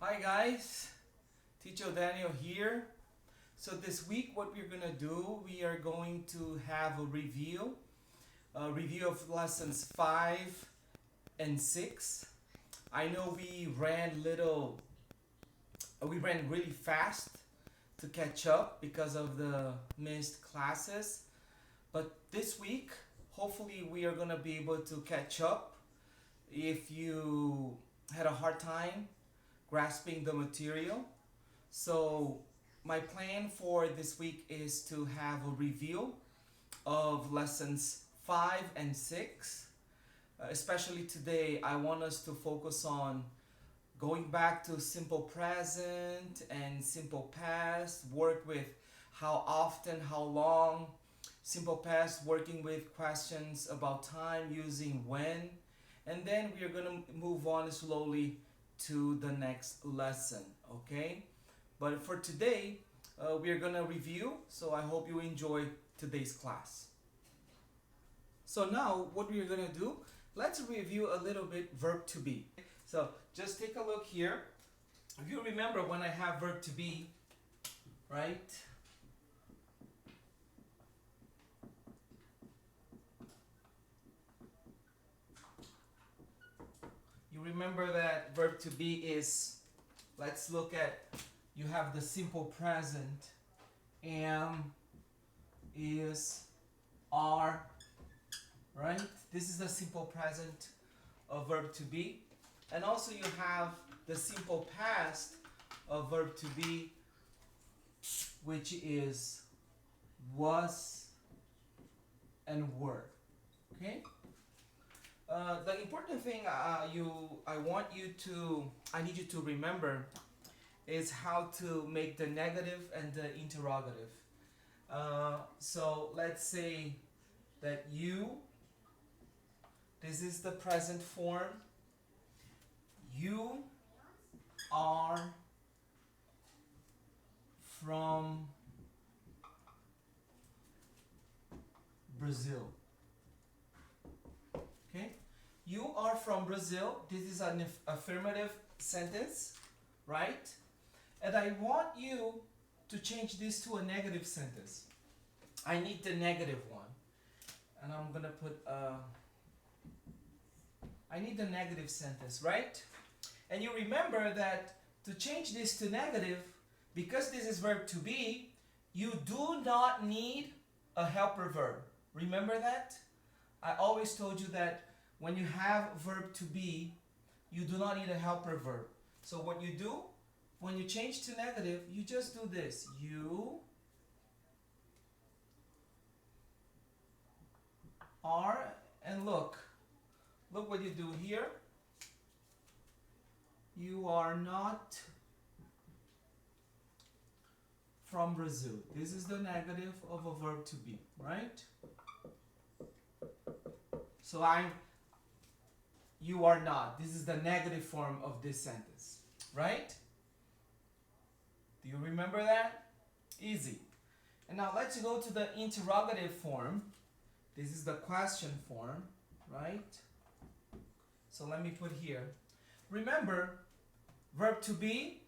Hi guys, Teacher Daniel here. So this week what we're gonna do, we are going to have a review of lessons 5 and 6. I know we ran really fast to catch up because of the missed classes. But this week, hopefully we are gonna be able to catch up. If you had a hard time grasping the material. So my plan for this week is to have a review of lessons 5 and 6. Especially today, I want us to focus on going back to simple present and simple past, work with how often, how long, simple past, working with questions about time using when, and then we are going to move on slowly to the next lesson, okay? But for today, we are gonna review, so I hope you enjoy today's class. So now, what we are gonna do, let's review a little bit verb to be. So just take a look here. If you remember when I have verb to be, right? You remember that verb to be is, let's look at, you have the simple present, am, is, are, right? This is the simple present of verb to be. And also you have the simple past of verb to be, which is was and were, okay? The important thing I need you to remember is how to make the negative and the interrogative. So let's say that this is the present form, you are from Brazil. Okay? You are from Brazil. This is an affirmative sentence, right? And I want you to change this to a negative sentence. I need the negative one. And I'm gonna put I need the negative sentence, right? And you remember that to change this to negative, because this is verb to be, you do not need a helper verb. Remember that? I always told you that when you have verb to be, you do not need a helper verb. So what you do, when you change to negative, you just do this. You are, and look what you do here. You are not from Brazil. This is the negative of a verb to be, right? So you are not. This is the negative form of this sentence, right? Do you remember that? Easy. And now let's go to the interrogative form. This is the question form, right? So let me put here. Remember, verb to be,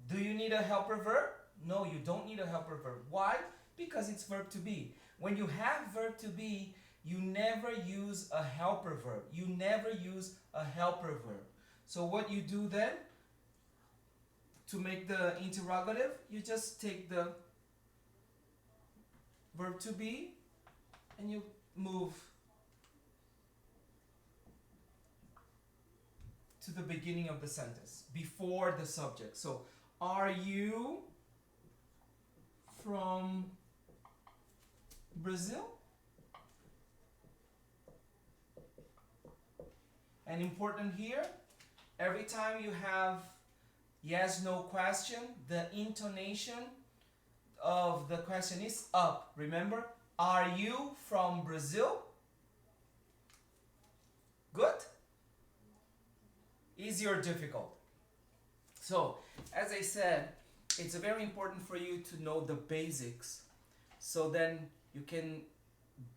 do you need a helper verb? No, you don't need a helper verb. Why? Because it's verb to be. When you have verb to be, you never use a helper verb. You never use a helper verb. So what you do then, to make the interrogative, you just take the verb to be and you move to the beginning of the sentence, before the subject. So, are you from Brazil? And important here, every time you have yes, no question, the intonation of the question is up. Remember, are you from Brazil? Good? Easy or difficult? So, as I said, it's very important for you to know the basics, so then you can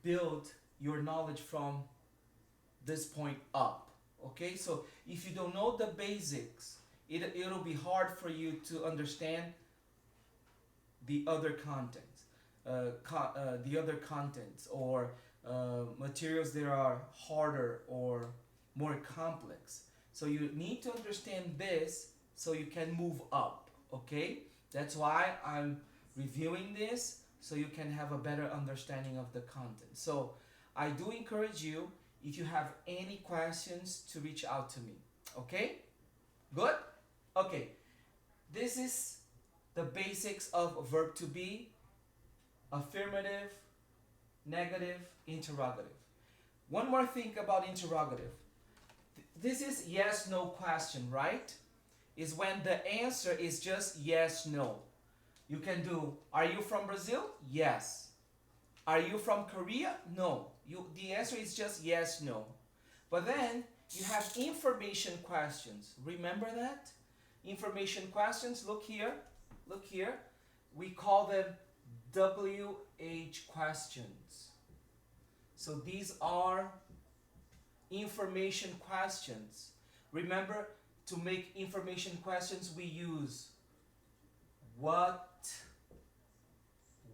build your knowledge from this point up. Okay, so if you don't know the basics, it'll be hard for you to understand the other contents, the other contents or materials that are harder or more complex. So you need to understand this so you can move up, okay? That's why I'm reviewing this so you can have a better understanding of the content. So I do encourage you, if you have any questions, to reach out to me, okay? Good? Okay, this is the basics of verb to be, affirmative, negative, interrogative. One more thing about interrogative. This is yes, no question, right? Is when the answer is just yes, no. You can do, are you from Brazil? Yes. Are you from Korea? No. The answer is just yes, no. But then you have information questions. Remember that? Information questions, look here. Look here. We call them WH questions. So these are information questions. Remember, to make information questions, we use what,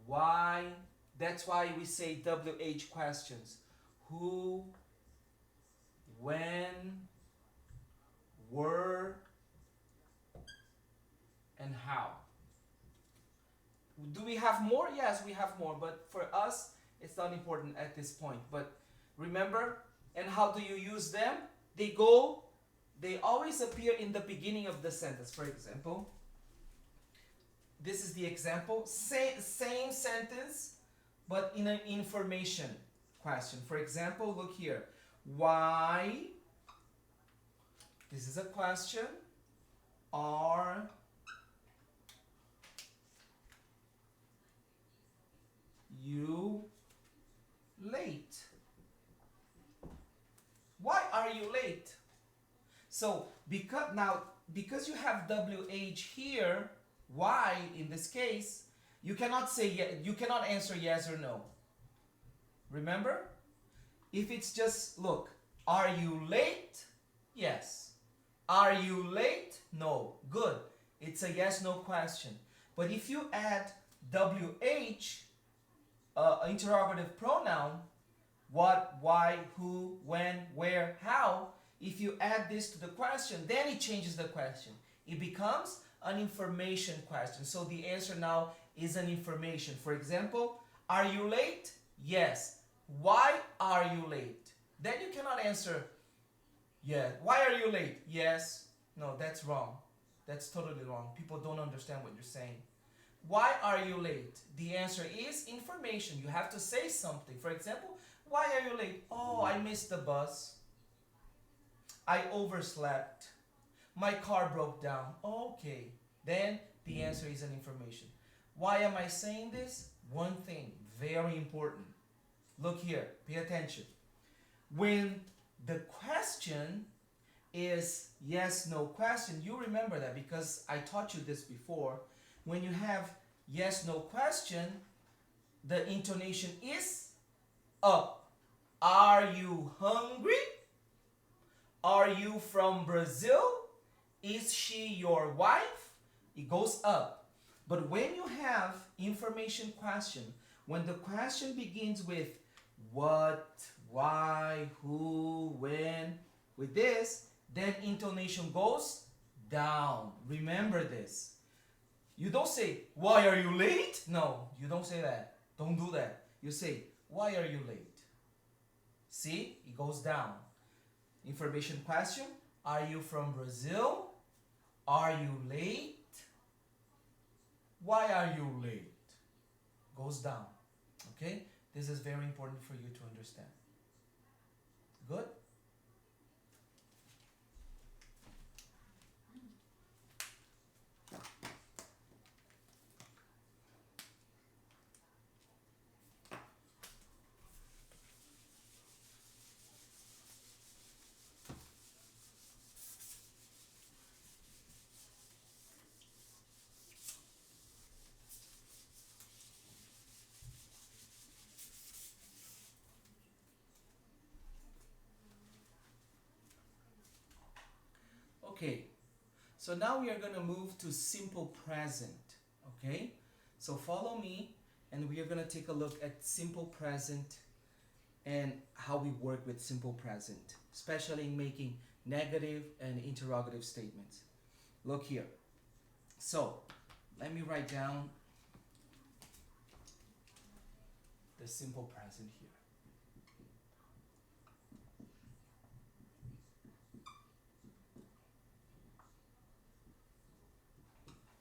why. That's why we say WH questions. Who, when, where, and how. Do we have more? Yes, we have more, but for us, it's not important at this point. But remember, and how do you use them? They always appear in the beginning of the sentence. For example, this is the example. Same sentence, but in an information question. For example, look here. Why, this is a question, are you late? Why are you late? So because you have WH here, why in this case, you cannot say you cannot answer yes or no. Remember? If it's just, look, are you late? Yes. Are you late? No. Good. It's a yes no question. But if you add WH, interrogative pronoun, what, why, who, when, where, how, if you add this to the question, then it changes the question. It becomes an information question. So the answer now is an information. For example, are you late? Yes. Why are you late? Then you cannot answer, yeah. Why are you late? Yes. No, that's wrong. That's totally wrong. People don't understand what you're saying. Why are you late? The answer is information. You have to say something. For example, why are you late? Oh, I missed the bus. I overslept. My car broke down. Okay. Then the answer is an information. Why am I saying this? One thing, very important. Look here, pay attention. When the question is yes, no question, you remember that because I taught you this before. When you have yes, no question, the intonation is up. Are you hungry? Are you from Brazil? Is she your wife? It goes up. But when you have information question, when the question begins with what, why, who, when, with this, then intonation goes down. Remember this. You don't say, why are you late? No, you don't say that. Don't do that. You say, why are you late? See, it goes down. Information question, are you from Brazil? Are you late? Why are you late? Goes down. Okay? This is very important for you to understand. Good? Okay, So now we are going to move to simple present, okay? So follow me and we are going to take a look at simple present and how we work with simple present, especially in making negative and interrogative statements. Look here. So let me write down the simple present here.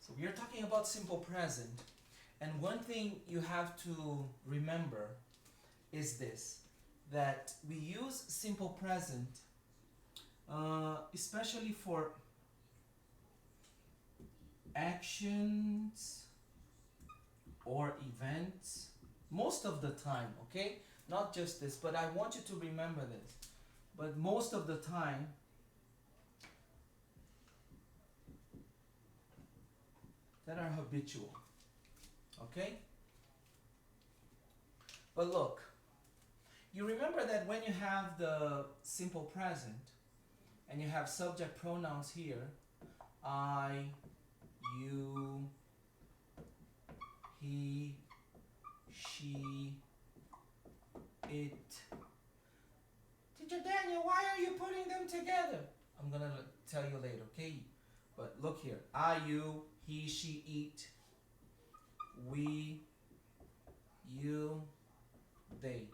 So we are talking about simple present, and one thing you have to remember is this, that we use simple present especially for actions or events most of the time, okay? Not just this, but I want you to remember this. But most of the time, that are habitual, okay? But look, you remember that when you have the simple present and you have subject pronouns here, I, you, he, she, it. Teacher Daniel, why are you putting them together? I'm gonna tell you later, okay? But look here, I, you, he, she, it, we, you, they.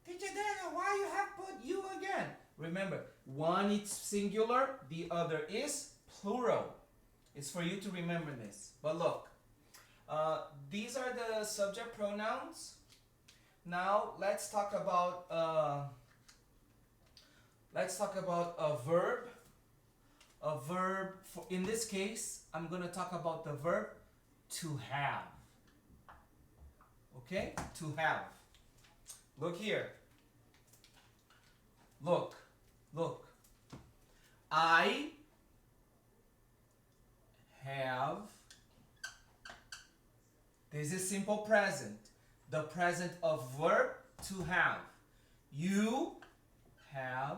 Teacher Daniel, why you have put you again? Remember, one is singular, the other is plural. It's for you to remember this. But look, these are the subject pronouns. Now let's talk about a verb. A verb, in this case, I'm going to talk about the verb to have. Okay? To have. Look here. Look. I have. This is simple present. The present of verb to have. You have.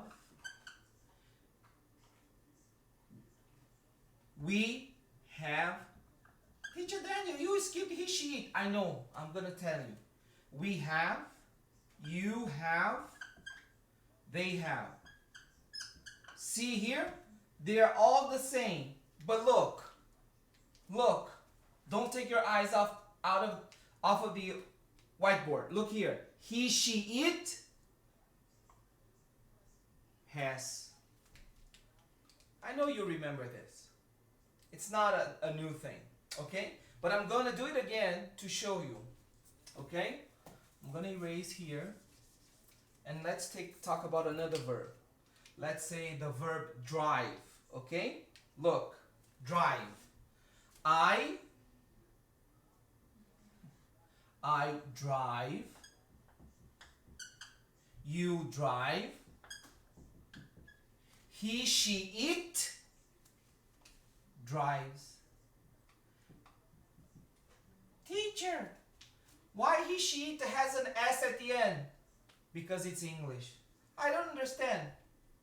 We have. Teacher Daniel, you skipped he, she, it. I know. I'm going to tell you. We have. You have. They have. See here? They are all the same. But look. Don't take your eyes off of the whiteboard. Look here. He, she, it has. I know you remember this. It's not a new thing. Okay? But I'm going to do it again to show you. Okay? I'm going to erase here. And let's talk about another verb. Let's say the verb drive. Okay? Look. Drive. I drive. You drive. He, she, it drives. Teacher, why he, she, it has an S at the end? Because it's English. I don't understand.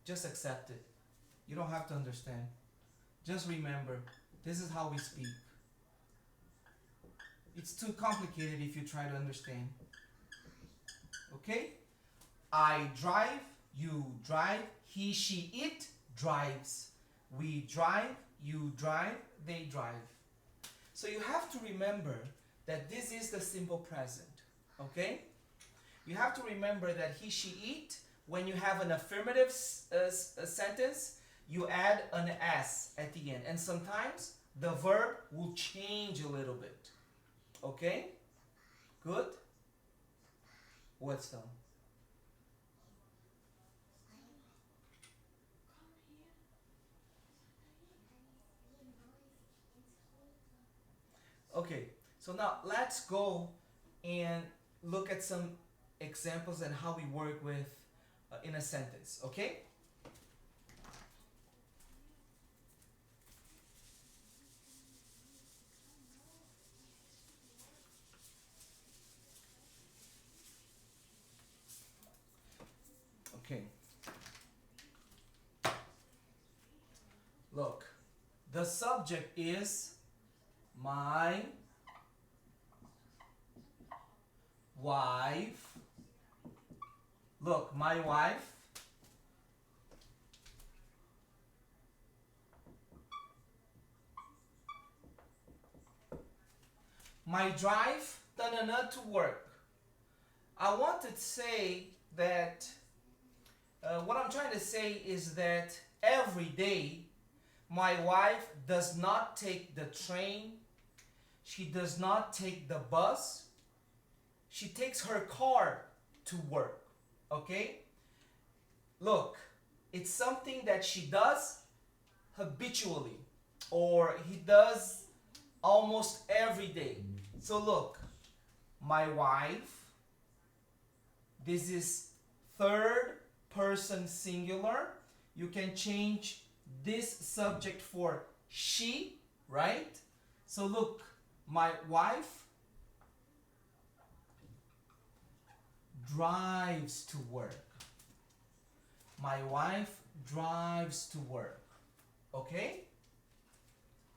Just accept it. You don't have to understand. Just remember, this is how we speak. It's too complicated if you try to understand. Okay? I drive, you drive, he, she, it drives. We drive, you drive, they drive. So you have to remember that this is the simple present. Okay? You have to remember that he, she, it, when you have an affirmative sentence, you add an S at the end. And sometimes the verb will change a little bit. Okay? Good? What's done? Okay, so now let's go and look at some examples and how we work with in a sentence, okay? Okay. Look, The subject is my wife. Look, my wife my drive to work. I want to say that what I'm trying to say is that every day my wife does not take the train, she does not take the bus, she takes her car to work. Okay? Look, it's something that she does habitually, or he does almost every day. So look, my wife, this is third person singular. You can change this subject for she, right? So look, my wife drives to work. My wife drives to work. Okay?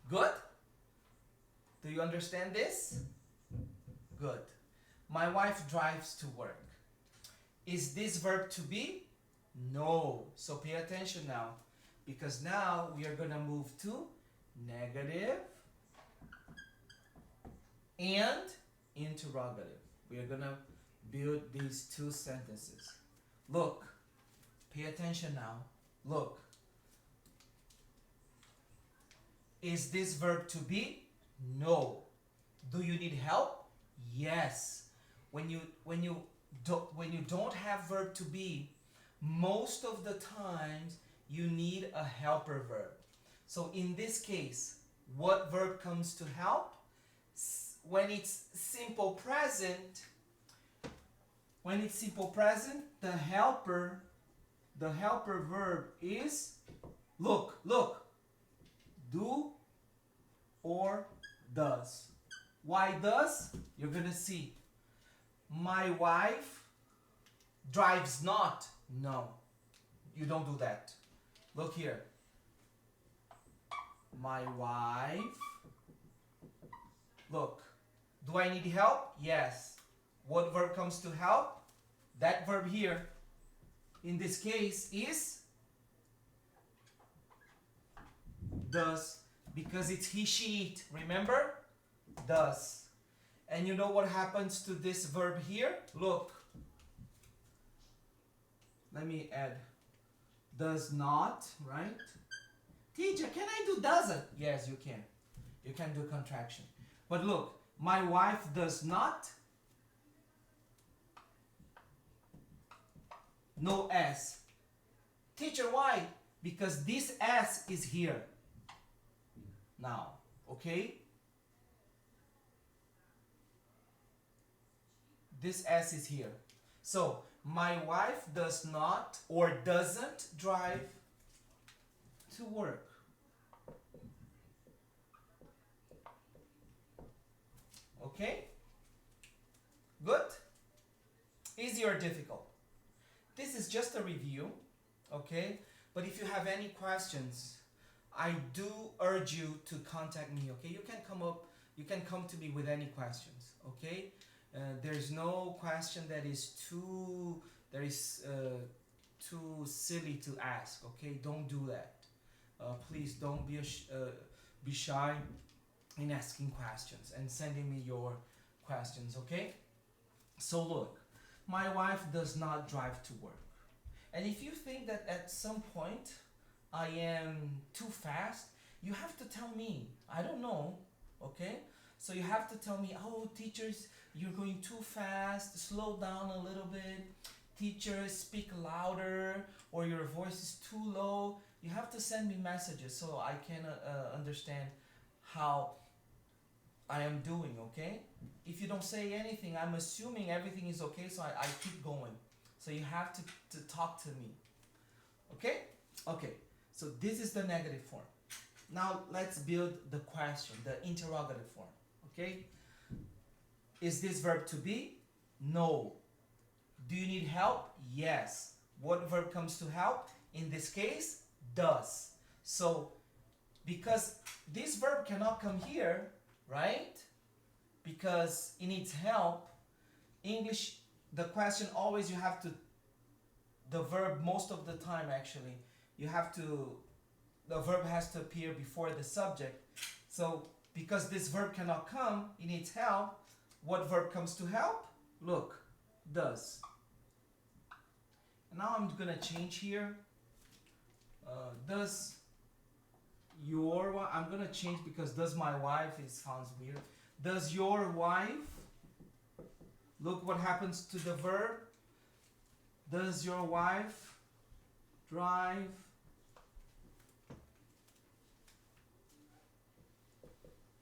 Good? Do you understand this? Good. My wife drives to work. Is this verb to be? No. So pay attention now, because now we are going to move to negative and interrogative. We are going to build these two sentences. Look, pay attention now. Look. Is this verb to be? No. Do you need help? Yes. When you don't have verb to be, most of the times you need a helper verb. So in this case, what verb comes to help? When it's simple present, the helper verb is look, do or does. Why does? You're gonna see. My wife drives not. No, you don't do that. Look here. My wife. Look, do I need help? Yes. What verb comes to help? That verb here, in this case, is does, because it's he, she, it. Remember? Does. And you know what happens to this verb here? Look. Let me add. Does not, right? Teacher, can I do doesn't? Yes, you can. You can do contraction. But look, my wife does not. No S. Teacher, why? Because this S is here. Now, okay? This S is here. So, my wife does not or doesn't drive to work. Okay? Good? Easy or difficult? This is just a review, okay? But if you have any questions, I do urge you to contact me, okay? You can come to me with any questions, okay? There's no question that is too silly to ask, okay? Don't do that. Please don't be shy in asking questions and sending me your questions, okay? So look, my wife does not drive to work. And if you think that at some point I am too fast, you have to tell me. I don't know, okay? So you have to tell me, oh, teachers, you're going too fast, slow down a little bit. Teacher, speak louder, or your voice is too low. You have to send me messages so I can understand how I am doing, okay? If you don't say anything, I'm assuming everything is okay, so I keep going. So you have to talk to me, okay? Okay, so this is the negative form. Now let's build the question, the interrogative form, okay? Is this verb to be? No. Do you need help? Yes. What verb comes to help? In this case, does. So because this verb cannot come here, right? Because it needs help. English, the question always, you have to, the verb most of the time actually, you have to, the verb has to appear before the subject. So because this verb cannot come, it needs help. What verb comes to help? Look, does. And now I'm gonna change here. Does your wife, I'm gonna change because does my wife, it sounds weird. Does your wife, look what happens to the verb. Does your wife drive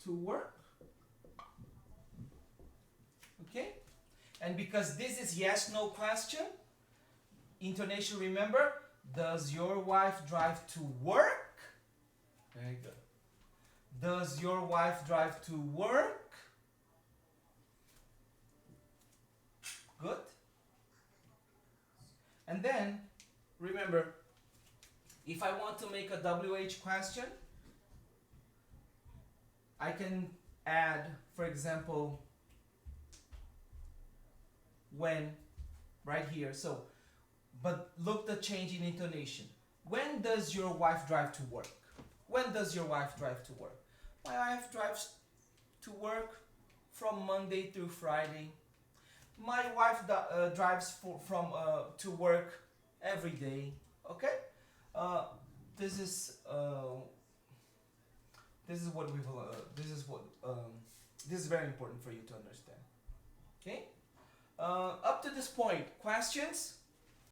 to work? Okay? And because this is yes, no question, intonation, remember, does your wife drive to work? Very good. Does your wife drive to work? Good. And then, remember, if I want to make a WH question, I can add, for example, when, right here. So, but look the change in intonation. When does your wife drive to work? When does your wife drive to work? My wife drives to work from Monday through Friday. My wife drives to work every day. Okay? This is what we will. This is very important for you to understand. Okay? Up to this point, questions?